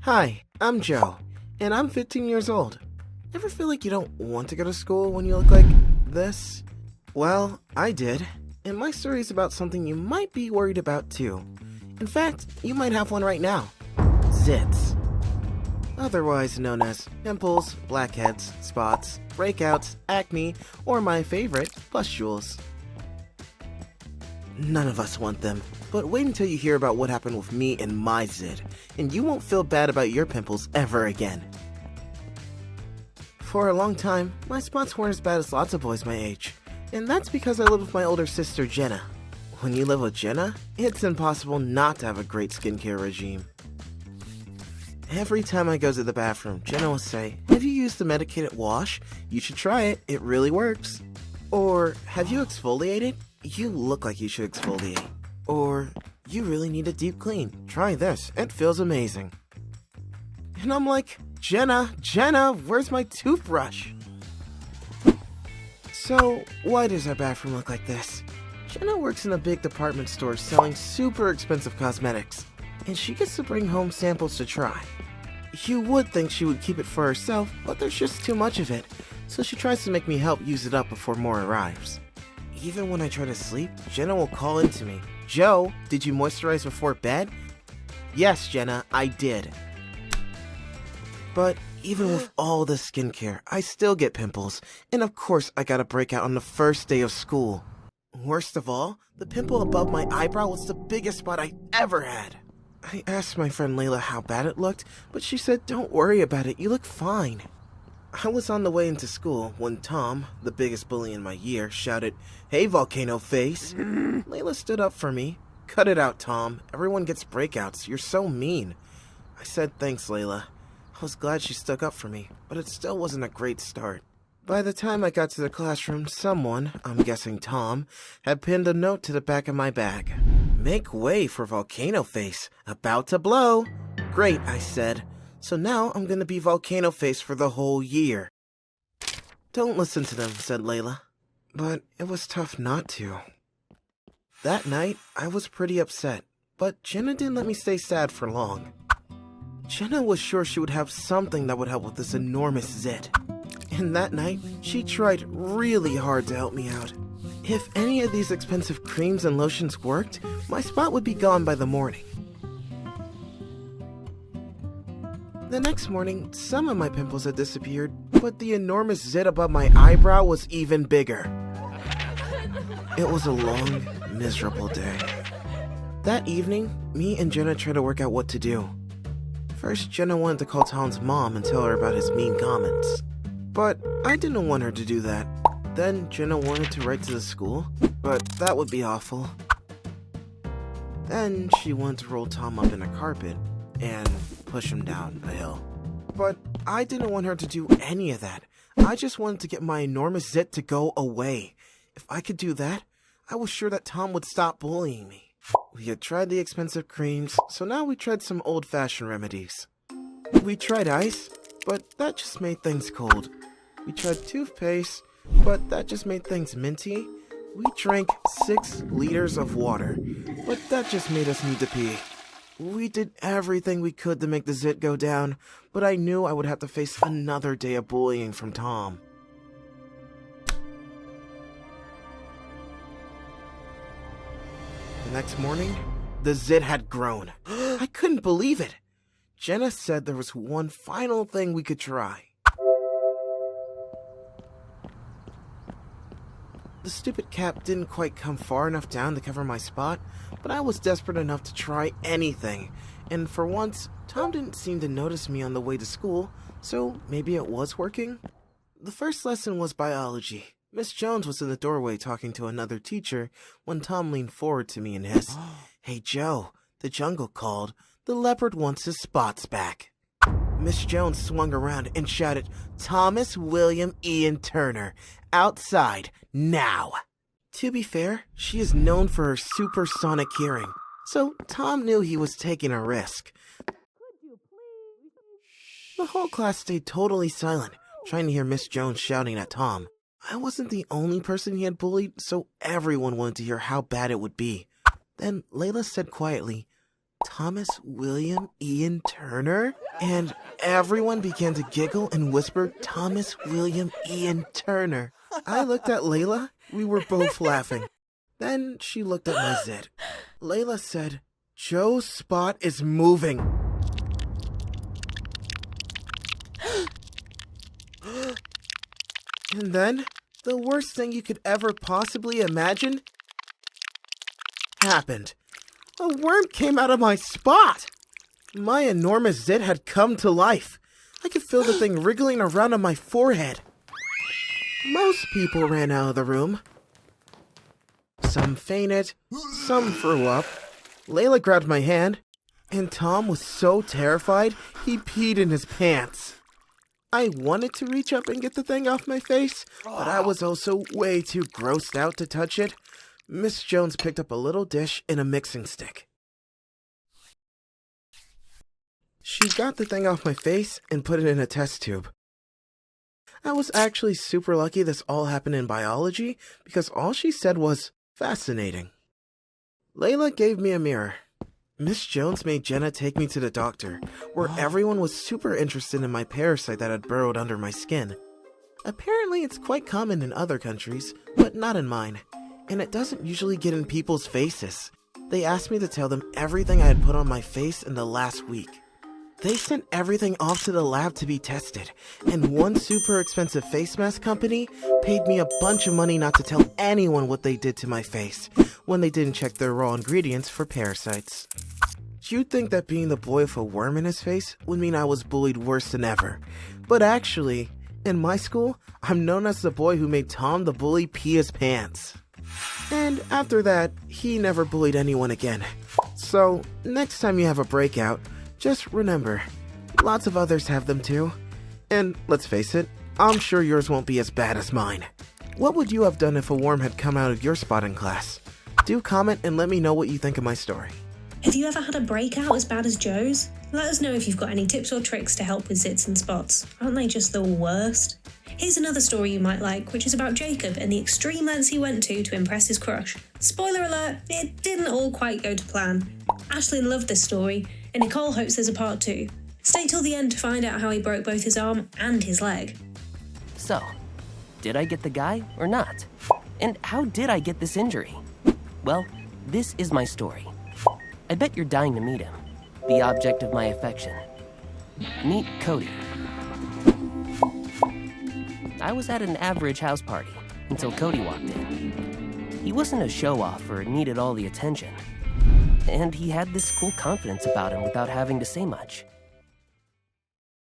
Hi, I'm Joe, and I'm 15 years old. Ever feel like you don't want to go to school when you look like this? Well, I did, and my story is about something you might be worried about too. In fact, you might have one right now. Zits. Otherwise known as pimples, blackheads, spots, breakouts, acne, or my favorite, pustules. None of us want them, but wait until you hear about what happened with me and my zit, and you won't feel bad about your pimples ever again. For a long time, my spots weren't as bad as lots of boys my age, and that's because I live with my older sister Jenna. When you live with Jenna, it's impossible not to have a great skincare regime. Every time I go to the bathroom, Jenna will say, "Have you used the medicated wash? You should try it, it really works." Or, "Have you exfoliated? You look like you should exfoliate." Or, "You really need a deep clean. Try this, it feels amazing." And I'm like, Jenna, where's my toothbrush? So, why does our bathroom look like this? Jenna works in a big department store selling super expensive cosmetics, and she gets to bring home samples to try. You would think she would keep it for herself, but there's just too much of it, so she tries to make me help use it up before more arrives. Even when I try to sleep, Jenna will call in to me. "Joe, did you moisturize before bed?" "Yes, Jenna, I did." But even with all the skincare, I still get pimples, and of course I got a breakout on the first day of school. Worst of all, the pimple above my eyebrow was the biggest spot I ever had. I asked my friend Layla how bad it looked, but she said, "Don't worry about it, you look fine." I was on the way into school when Tom, the biggest bully in my year, shouted, "Hey, Volcano Face!" Layla stood up for me. "Cut it out, Tom. Everyone gets breakouts. You're so mean." I said, "Thanks, Layla." I was glad she stuck up for me, but it still wasn't a great start. By the time I got to the classroom, someone, I'm guessing Tom, had pinned a note to the back of my bag. "Make way for Volcano Face. About to blow." "Great," I said. "So now I'm gonna be Volcano Face for the whole year." "Don't listen to them," said Layla. But it was tough not to. That night, I was pretty upset, but Jenna didn't let me stay sad for long. Jenna was sure she would have something that would help with this enormous zit. And that night, she tried really hard to help me out. If any of these expensive creams and lotions worked, my spot would be gone by the morning. The next morning, some of my pimples had disappeared, but the enormous zit above my eyebrow was even bigger. It was a long, miserable day. That evening, me and Jenna tried to work out what to do. First, Jenna wanted to call Tom's mom and tell her about his mean comments. But I didn't want her to do that. Then Jenna wanted to write to the school, but that would be awful. Then she wanted to roll Tom up in a carpet and push him down a hill. But I didn't want her to do any of that. I just wanted to get my enormous zit to go away. If I could do that, I was sure that Tom would stop bullying me. We had tried the expensive creams, so now we tried some old-fashioned remedies. We tried ice, but that just made things cold. We tried toothpaste, but that just made things minty. We drank 6 liters of water, but that just made us need to pee. We did everything we could to make the zit go down, but I knew I would have to face another day of bullying from Tom. The next morning, the zit had grown. I couldn't believe it. Jenna said there was one final thing we could try. The stupid cap didn't quite come far enough down to cover my spot, but I was desperate enough to try anything. And for once, Tom didn't seem to notice me on the way to school, so maybe it was working? The first lesson was biology. Miss Jones was in the doorway talking to another teacher when Tom leaned forward to me and hissed, "Hey Joe, the jungle called. The leopard wants his spots back." Miss Jones swung around and shouted, "Thomas William Ian Turner, outside, now." To be fair, she is known for her supersonic hearing, so Tom knew he was taking a risk. The whole class stayed totally silent, trying to hear Miss Jones shouting at Tom. I wasn't the only person he had bullied, so everyone wanted to hear how bad it would be. Then Layla said quietly, Thomas William Ian Turner? And everyone began to giggle and whisper, Thomas William Ian Turner. I looked at Layla. We were both laughing. Then she looked at my zit. Layla said, Joe's spot is moving. And then, the worst thing you could ever possibly imagine happened. A worm came out of my spot. My enormous zit had come to life. I could feel the thing wriggling around on my forehead. Most people ran out of the room. Some fainted, some threw up. Layla grabbed my hand, and Tom was so terrified he peed in his pants. I wanted to reach up and get the thing off my face, but I was also way too grossed out to touch it. Miss Jones picked up a little dish and a mixing stick. She got the thing off my face and put it in a test tube. I was actually super lucky this all happened in biology because all she said was, fascinating. Layla gave me a mirror. Miss Jones made Jenna take me to the doctor, where everyone was super interested in my parasite that had burrowed under my skin. Apparently it's quite common in other countries, but not in mine, and it doesn't usually get in people's faces. They asked me to tell them everything I had put on my face in the last week. They sent everything off to the lab to be tested, and one super expensive face mask company paid me a bunch of money not to tell anyone what they did to my face when they didn't check their raw ingredients for parasites. You'd think that being the boy with a worm in his face would mean I was bullied worse than ever, but actually, in my school, I'm known as the boy who made Tom the bully pee his pants. And after that, he never bullied anyone again. So, next time you have a breakout, just remember, lots of others have them too. And let's face it, I'm sure yours won't be as bad as mine. What would you have done if a worm had come out of your spot in class? Do comment and let me know what you think of my story. Have you ever had a breakout as bad as Joe's? Let us know if you've got any tips or tricks to help with zits and spots. Aren't they just the worst? Here's another story you might like, which is about Jacob and the extreme lengths he went to impress his crush. Spoiler alert, it didn't all quite go to plan. Ashlyn loved this story, and Nicole hopes there's a part 2. Stay till the end to find out how he broke both his arm and his leg. So, did I get the guy or not? And how did I get this injury? Well, this is my story. I bet you're dying to meet him, the object of my affection. Meet Cody. I was at an average house party until Cody walked in. He wasn't a show-off or needed all the attention. And he had this cool confidence about him without having to say much.